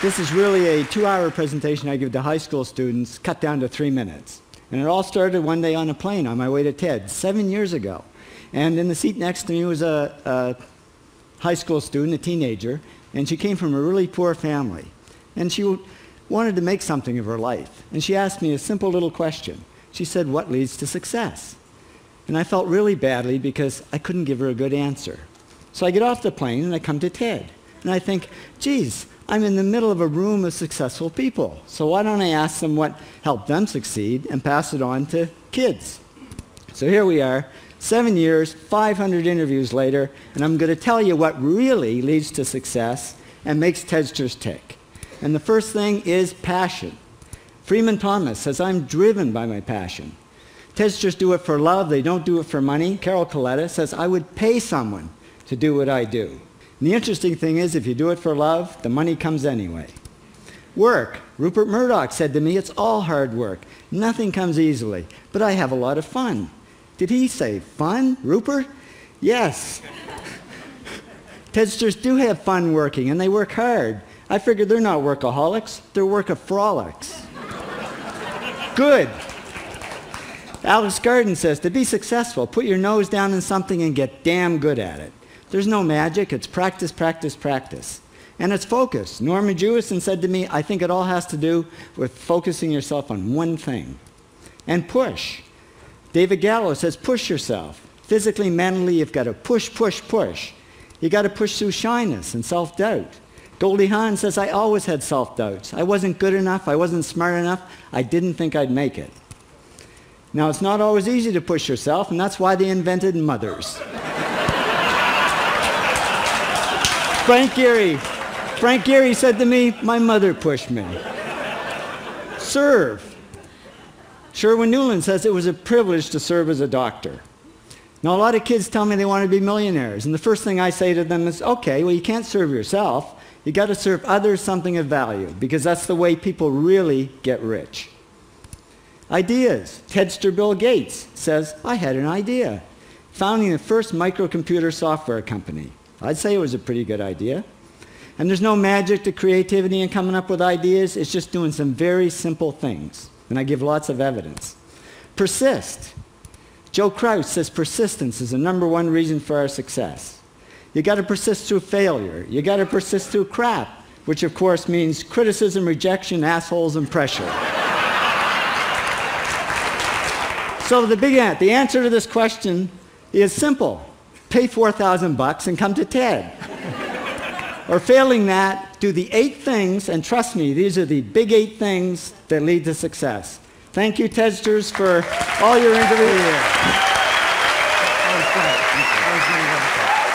This is really a 2-hour presentation I give to high school students, cut down to 3 minutes. And it all started one day on a plane on my way to TED, 7 years ago. And in the seat next to me was a high school student, a teenager, and she came from a really poor family. And she wanted to make something of her life. And she asked me a simple little question. She said, "What leads to success?" And I felt really badly because I couldn't give her a good answer. So I get off the plane and I come to TED. And I think, geez, I'm in the middle of a room of successful people. So why don't I ask them what helped them succeed and pass it on to kids? So here we are, 7 years, 500 interviews later, and I'm going to tell you what really leads to success and makes TEDsters tick. And the first thing is passion. Freeman Thomas says, "I'm driven by my passion." TEDsters do it for love, they don't do it for money. Carol Coletta says, "I would pay someone to do what I do." And the interesting thing is, if you do it for love, the money comes anyway. Work. Rupert Murdoch said to me, "It's all hard work. Nothing comes easily, but I have a lot of fun." Did he say fun, Rupert? Yes. TEDsters do have fun working, and they work hard. I figure they're not workaholics, they're workaholics. Good. Alex Garden says, to be successful, put your nose down in something and get damn good at it. There's no magic, it's practice, practice, practice. And it's focus. Norman Jewison said to me, "I think it all has to do with focusing yourself on one thing." And push. David Gallo says, push yourself. Physically, mentally, you've got to push, push, push. You've got to push through shyness and self-doubt. Goldie Hawn says, "I always had self-doubts. I wasn't good enough, I wasn't smart enough, I didn't think I'd make it." Now, it's not always easy to push yourself, and that's why they invented mothers. Frank Gehry said to me, "My mother pushed me." Serve. Sherwin Newland says it was a privilege to serve as a doctor. Now, a lot of kids tell me they want to be millionaires, and the first thing I say to them is, okay, well, you can't serve yourself. You got to serve others something of value, because that's the way people really get rich. Ideas. TEDster Bill Gates says, "I had an idea." Founding the first microcomputer software company. I'd say it was a pretty good idea. And there's no magic to creativity and coming up with ideas. It's just doing some very simple things. And I give lots of evidence. Persist. Joe Kraus says persistence is the #1 reason for our success. You got to persist through failure. You got to persist through crap, which of course means criticism, rejection, assholes, and pressure. So the answer to this question is simple. Pay $4,000 and come to TED. Or failing that, do the 8 things, and trust me, these are the big 8 things that lead to success. Thank you, TEDsters, for all your interviews.